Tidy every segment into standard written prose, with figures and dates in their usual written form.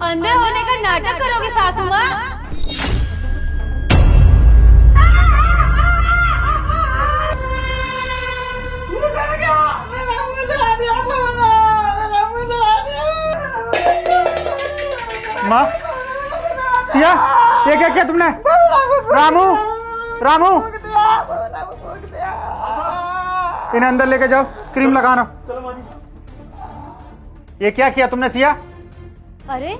अंधे होने का नाटक करोगे सासू माँ? माँ, सिया, ये क्या किया तुमने? रामू, रामू, इन्हें अंदर लेके जाओ, क्रीम लगाना। ये क्या किया तुमने सिया? अरे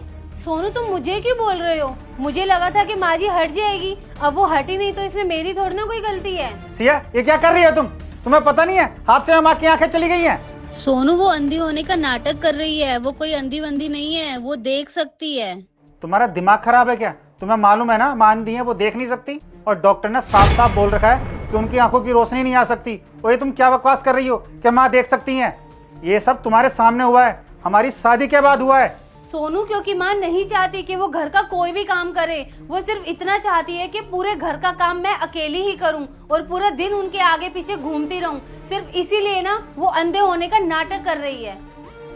सोनू, तुम मुझे क्यों बोल रहे हो? मुझे लगा था कि माँ जी हट जाएगी, अब वो हटी नहीं तो इसमें मेरी थोड़ी ना कोई गलती है। सिया, ये क्या कर रही है तुम? तुम्हें पता नहीं है हाथ से माँ की आंखें चली गई हैं। सोनू, वो अंधी होने का नाटक कर रही है, वो कोई अंधी बंदी नहीं है, वो देख सकती है। तुम्हारा दिमाग खराब है क्या? तुम्हें मालूम है ना माँ अंधी है, वो देख नहीं सकती, और डॉक्टर ने साफ साफ बोल रखा है कि उनकी आंखों की रोशनी नहीं आ सकती। और ये तुम क्या बकवास कर रही हो कि माँ देख सकती हैं? ये सब तुम्हारे सामने हुआ है, हमारी शादी के बाद हुआ है। सोनू, क्योंकि माँ नहीं चाहती कि वो घर का कोई भी काम करे, वो सिर्फ इतना चाहती है कि पूरे घर का काम मैं अकेली ही करूं और पूरा दिन उनके आगे पीछे घूमती रहूं। सिर्फ इसीलिए ना वो अंधे होने का नाटक कर रही है।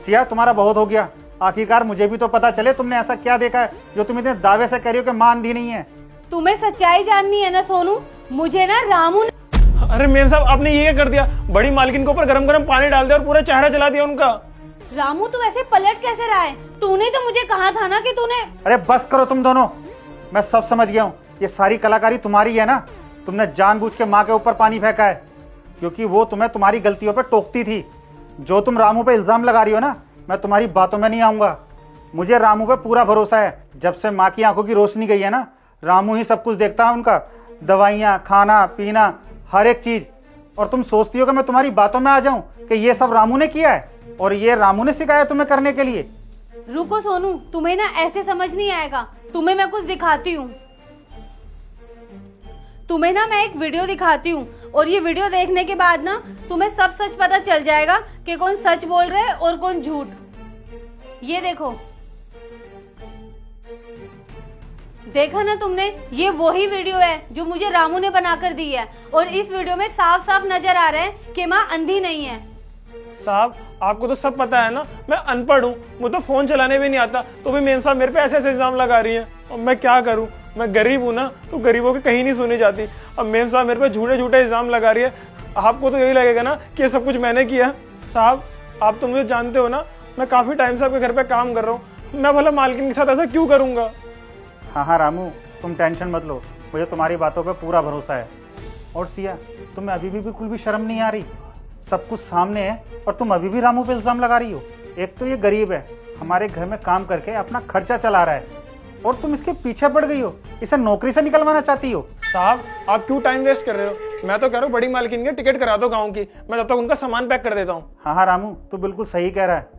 सिया, तुम्हारा बहुत हो गया। आखिरकार मुझे भी तो पता चले तुमने ऐसा क्या देखा है जो तुम इतने दावे से कह रही हो कि माँ अंधी नहीं है। तुम्हें सच्चाई जाननी है ना सोनू? मुझे ना रामू अरे मेम साहब, आपने ये क्या कर दिया? बड़ी मालकिन के ऊपर गरम गरम पानी डाल दिया और पूरा चेहरा जला दिया उनका। रामू, तू ऐसे पलट कैसे रहा है? तूने तो मुझे कहा था ना कि तूने। अरे बस करो तुम दोनों, मैं सब समझ गया हूँ। ये सारी कलाकारी तुम्हारी है ना? तुमने जानबूझ के माँ के ऊपर पानी फेंका है क्योंकि वो तुम्हें तुम्हारी गलतियों पर टोकती थी। जो तुम रामू पे इल्जाम लगा रही हो ना, मैं तुम्हारी बातों में नहीं आऊंगा। मुझे रामू पे पूरा भरोसा है। जब से माँ की आंखों की रोशनी गई है ना, रामू ही सब कुछ देखता है उनका, दवाइयाँ, खाना पीना, हर एक चीज। और तुम सोचती हो कि मैं तुम्हारी बातों में आ जाऊं कि ये सब रामू ने किया है और ये रामू ने सिखाया तुम्हें करने के लिए? रुको सोनू, तुम्हें ना ऐसे समझ नहीं आएगा। तुम्हें मैं कुछ दिखाती हूँ। तुम्हें ना मैं एक वीडियो दिखाती हूँ और ये वीडियो देखने के बाद ना तुम्हें सब सच पता चल जाएगा कि कौन सच बोल रहा है और कौन झूठ। ये देखो, देखा ना तुमने? ये वही वीडियो है जो मुझे रामू ने बनाकर दी है और इस वीडियो में साफ साफ नजर आ रहा है कि माँ अंधी नहीं है। साहब, आपको तो सब पता है ना, मैं अनपढ़ हूँ, मुझे तो फोन चलाने भी नहीं आता, तो भी मेम साहब मेरे पे ऐसे ऐसे इल्जाम लगा रही है। और मैं क्या करूँ? मैं गरीब हूँ ना, तो गरीबों की कहीं नहीं सुनी जाती। अब मेम साहब मेरे पे झूठे झूठे इल्जाम लगा रही है। आपको तो यही लगेगा ना कि ये सब कुछ मैंने किया। साहब, आप तो मुझे जानते हो ना, मैं काफी टाइम से आपके घर पे काम कर रहा हूँ। मैं भला मालकिन के साथ ऐसा क्यों करूंगा? हाँ हाँ रामू, तुम टेंशन मत लो, मुझे तुम्हारी बातों पे पूरा भरोसा है। और सिया, तुम्हें अभी भी बिल्कुल भी शर्म नहीं आ रही? सब कुछ सामने है और तुम अभी भी रामू पे इल्जाम लगा रही हो। एक तो ये गरीब है, हमारे घर में काम करके अपना खर्चा चला रहा है, और तुम इसके पीछे पड़ गई हो, इसे नौकरी से निकलवाना चाहती हो। साहब, आप क्यों टाइम वेस्ट कर रहे हो? मैं तो कह रहा हूँ बड़ी मालकिन की टिकट करा दो गाँव की, मैं तब तक उनका सामान पैक कर देता हूँ। हाँ हाँ रामू, तू बिल्कुल सही कह रहा है।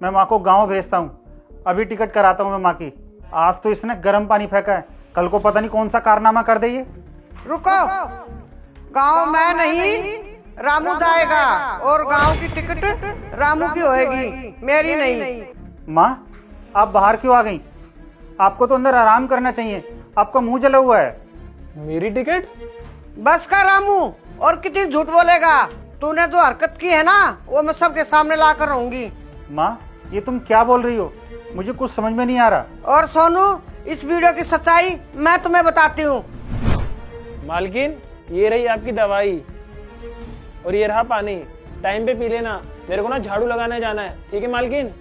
मैं माँ को गाँव भेजता हूँ, अभी टिकट कराता हूँ मैं माँ की। आज तो इसने गर्म पानी फेंका है, कल को पता नहीं कौन सा कारनामा कर दे ये। रुको, गांव में नहीं, रामू जाएगा और गांव की टिकट रामू की होएगी, मेरी नहीं। माँ, आप बाहर क्यों आ गई? आपको तो अंदर आराम करना चाहिए, आपका मुंह जला हुआ है। मेरी टिकट? बस का रामू, और कितनी झूठ बोलेगा? तूने जो हरकत की है ना, वो मैं सबके सामने ला कर रहूंगी। माँ, ये तुम क्या बोल रही हो? मुझे कुछ समझ में नहीं आ रहा। और सोनू, इस वीडियो की सच्चाई मैं तुम्हें बताती हूँ। मालकिन, ये रही आपकी दवाई और ये रहा पानी, टाइम पे पी लेना। मेरे को ना झाड़ू लगाने जाना है, ठीक है मालकिन?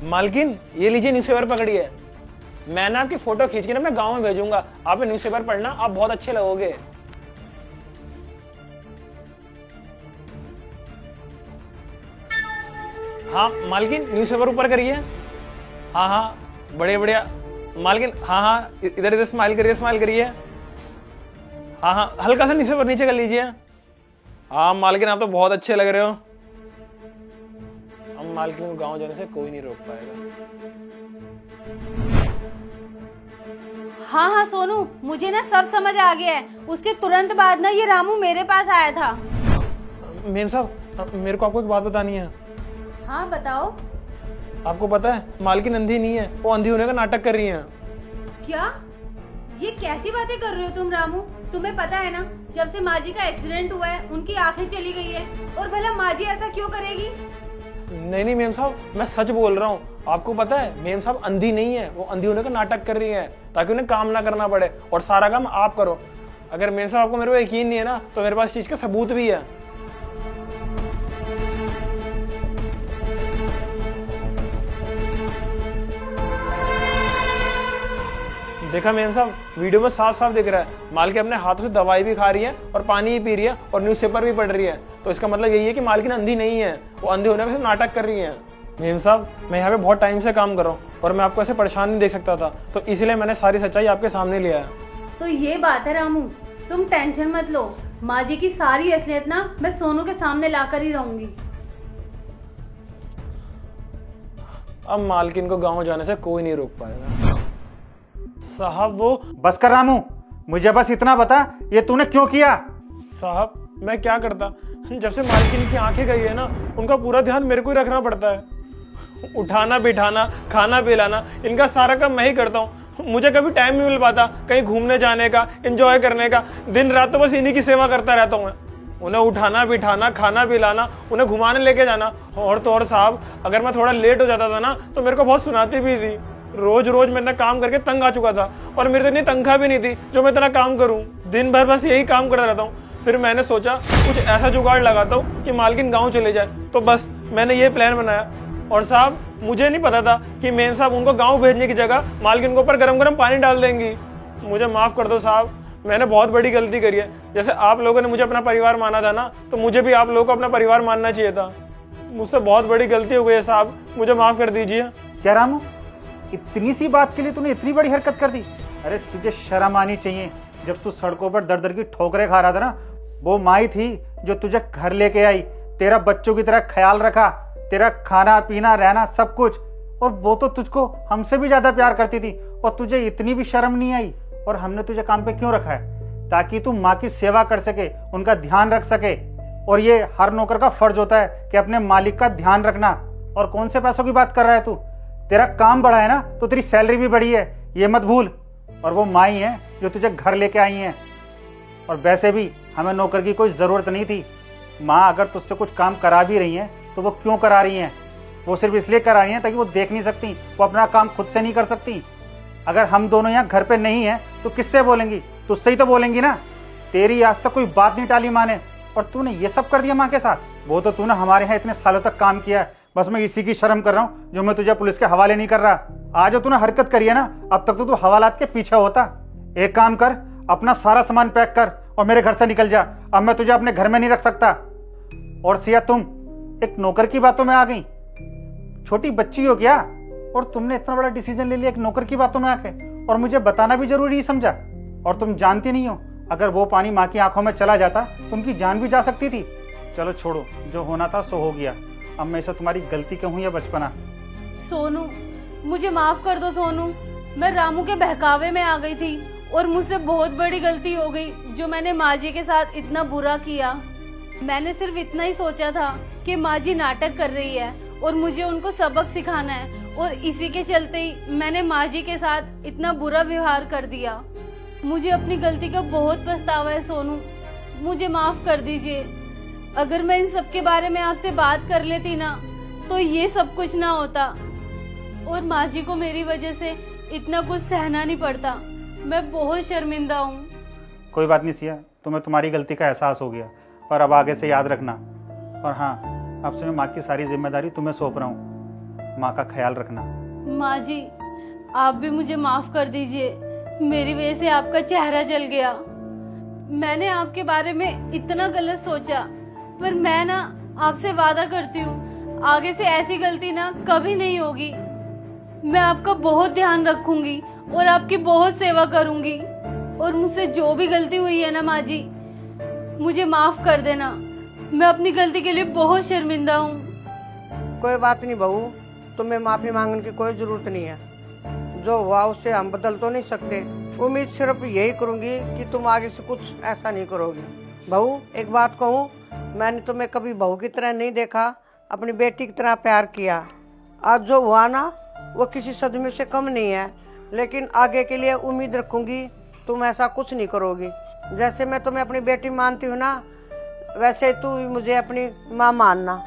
मालकिन, ये लीजिए न्यूज़पेपर पकड़िए। मैं ना आपकी फोटो खींच के ना मैं गांव में भेजूंगा, आप न्यूज़पेपर पढ़ना, आप बहुत अच्छे लगोगे। हाँ मालकिन, न्यूज़पेपर ऊपर करिए। हाँ हाँ, बढ़िया बढ़िया मालकिन। हाँ हाँ, इधर इधर स्माइल करिए, स्माइल करिए। हाँ हाँ, हल्का सा न्यूज़पेपर नीचे कर लीजिए। हाँ मालकिन, आप तो बहुत अच्छे लग रहे हो। हम मालकिन को गांव जाने से कोई नहीं रोक पाएगा। हाँ हाँ सोनू, मुझे ना सब समझ आ गया है। उसके तुरंत बाद ना ये रामू मेरे पास आया था। मेम साहब, मेरे को आपको एक बात बतानी है। हाँ बताओ। आपको पता है मालकिन अंधी नहीं है, वो अंधी होने का नाटक कर रही है। क्या? ये कैसी बातें कर रहे हो तुम रामू? तुम्हें पता है ना, जब से माँ जी का एक्सीडेंट हुआ है उनकी आंखें चली गई है। और भला माँ जी ऐसा क्यों करेगी? नहीं नहीं मेम साहब, मैं सच बोल रहा हूँ। आपको पता है मेम साहब अंधी नहीं है, वो अंधी होने का नाटक कर रही है ताकि उन्हें काम ना करना पड़े और सारा काम आप करो। अगर मेम साहब आपको मेरे पे यकीन नहीं है ना, तो मेरे पास इस चीज का सबूत भी है। देखा मेम साहब, वीडियो में साफ साफ दिख रहा है मालकिन अपने हाथों से दवाई भी खा रही है और पानी भी पी रही है और न्यूज़पेपर भी पढ़ रही है। तो इसका मतलब यही है कि मालकिन अंधी नहीं है, वो अंधे होने का सिर्फ नाटक कर रही है। मेम साहब, मैं यहाँ पे बहुत टाइम से काम कर रहा हूँ और मैं आपको ऐसे परेशान नहीं देख सकता था, तो इसलिए मैंने सारी सच्चाई आपके सामने लिया है। तो ये बात है रामू, तुम टेंशन मत लो। माँ जी की सारी असलियत ना मैं सोनू के सामने लाकर ही रहूंगी। अब मालकिन को गाँव जाने से कोई नहीं रोक पाएगा। साहब वो बस कर रामू, मुझे बस इतना बता, ये तूने क्यों किया? साहब मैं क्या करता, जब से मालकिन की आंखें गई है ना, उनका पूरा ध्यान मेरे को ही रखना पड़ता है। उठाना बिठाना खाना पिलाना, इनका सारा काम मैं ही करता हूँ। मुझे कभी टाइम नहीं मिल पाता कहीं घूमने जाने का, एंजॉय करने का। दिन रात तो बस इन्हीं की सेवा करता रहता हूँ मैं। उन्हें उठाना बिठाना खाना पिलाना, उन्हें घुमाने लेके जाना। और तो और साहब, अगर मैं थोड़ा लेट हो जाता था ना, तो मेरे को बहुत सुनाती भी थी। रोज रोज मैं इतना काम करके तंग आ चुका था और मेरे तो इतनी तनख्वाह भी नहीं थी जो मैं इतना काम करूं। दिन भर बस यही काम करता रहता हूँ। फिर मैंने सोचा कुछ ऐसा जुगाड़ लगाता हूँ कि मालकिन गांव चले जाए। तो बस मैंने ये प्लान बनाया। और साहब मुझे नहीं पता था कि मेम साहब उनको गाँव भेजने की जगह मालकिन के ऊपर गरम गरम पानी डाल देंगी। मुझे माफ कर दो साहब, मैंने बहुत बड़ी गलती करी है। जैसे आप लोगों ने मुझे अपना परिवार माना था ना, तो मुझे भी आप लोगों को अपना परिवार मानना चाहिए था। मुझसे बहुत बड़ी गलती हो गई है साहब, मुझे माफ कर दीजिए। क्या रामू, इतनी सी बात के लिए तूने इतनी बड़ी हरकत कर दी? अरे तुझे शर्म आनी चाहिए। जब तू सड़कों पर दर दर की ठोकरें खा रहा था ना, वो माई थी जो तुझे घर लेके आई, तेरा बच्चों की तरह ख्याल रखा, तेरा खाना पीना रहना सब कुछ। और वो तो तुझको हमसे भी ज्यादा प्यार करती थी, और तुझे इतनी भी शर्म नहीं आई। और हमने तुझे काम पे क्यों रखा है? ताकि तू माँ की सेवा कर सके, उनका ध्यान रख सके। और ये हर नौकर का फर्ज होता है कि अपने मालिक का ध्यान रखना। और कौन से पैसों की बात कर रहा है तू? तेरा काम बढ़ा है ना, तो तेरी सैलरी भी बढ़ी है, ये मत भूल। और वो माई है जो तुझे घर लेके आई हैं। और वैसे भी हमें नौकर की कोई ज़रूरत नहीं थी। माँ अगर तुझसे कुछ काम करा भी रही हैं तो वो क्यों करा रही हैं? वो सिर्फ इसलिए करा रही हैं ताकि वो देख नहीं सकती, वो अपना काम खुद से नहीं कर सकती। अगर हम दोनों यहाँ घर पे नहीं हैं तो किससे बोलेंगी? तुझसे ही तो बोलेंगी ना। तेरी आज तक कोई बात नहीं टाली माँ ने, और तूने ये सब कर दिया माँ के साथ। वो तो तूने हमारे यहाँ इतने सालों तक काम किया है, बस मैं इसी की शर्म कर रहा हूँ जो मैं तुझे पुलिस के हवाले नहीं कर रहा। आज जो तूने हरकत करी है ना, अब तक तो तू हवालात के पीछे होता। एक काम कर, अपना सारा सामान पैक कर और मेरे घर से निकल जा। अब मैं तुझे अपने घर में नहीं रख सकता। और सिया, तुम एक नौकर की बातों में आ गई। छोटी बच्ची हो क्या? और तुमने इतना बड़ा डिसीजन ले लिया एक नौकर की बातों में आके, और मुझे बताना भी जरूरी नहीं समझा। और तुम जानती नहीं हो, अगर वो पानी माँ की आंखों में चला जाता तो उनकी जान भी जा सकती थी। चलो छोड़ो, जो होना था सो हो गया। अब मैं इसे तुम्हारी गलती कहूँ या बचपना? सोनू, मुझे माफ कर दो सोनू। मैं रामू के बहकावे में आ गई थी और मुझसे बहुत बड़ी गलती हो गई जो मैंने माँ जी के साथ इतना बुरा किया। मैंने सिर्फ इतना ही सोचा था कि माँ जी नाटक कर रही है और मुझे उनको सबक सिखाना है, और इसी के चलते ही मैंने माँ जी के साथ इतना बुरा व्यवहार कर दिया। मुझे अपनी गलती का बहुत पछतावा है सोनू, मुझे माफ कर दीजिए। अगर मैं इन सब के बारे में आपसे बात कर लेती ना, तो ये सब कुछ ना होता और माँ जी को मेरी वजह से इतना कुछ सहना नहीं पड़ता। मैं बहुत शर्मिंदा हूँ। कोई बात नहीं सिया, तुम्हें तुम्हारी गलती का एहसास हो गया, और अब आगे से याद रखना। और हाँ, अब से मैं माँ की सारी जिम्मेदारी तुम्हें सौंप रहा हूँ। माँ का ख्याल रखना। माँ जी, आप भी मुझे माफ कर दीजिए। मेरी वजह से आपका चेहरा जल गया। मैंने आपके बारे में इतना गलत सोचा, पर मैं ना आपसे वादा करती हूँ आगे से ऐसी गलती ना कभी नहीं होगी। मैं आपका बहुत ध्यान रखूंगी और आपकी बहुत सेवा करूंगी। और मुझसे जो भी गलती हुई है ना माँ जी, मुझे माफ कर देना। मैं अपनी गलती के लिए बहुत शर्मिंदा हूँ। कोई बात नहीं बहू, तुम्हें माफी मांगने की कोई जरूरत नहीं है। जो हुआ उससे हम बदल तो नहीं सकते, उम्मीद सिर्फ यही करूंगी कि तुम आगे से कुछ ऐसा नहीं करोगी। बहू एक बात कहूँ, मैंने तुम्हें कभी बहू की तरह नहीं देखा, अपनी बेटी की तरह प्यार किया। आज जो हुआ ना वो किसी सदमे से कम नहीं है, लेकिन आगे के लिए उम्मीद रखूंगी तुम ऐसा कुछ नहीं करोगी। जैसे मैं तुम्हें अपनी बेटी मानती हूँ ना, वैसे तू मुझे अपनी माँ मानना।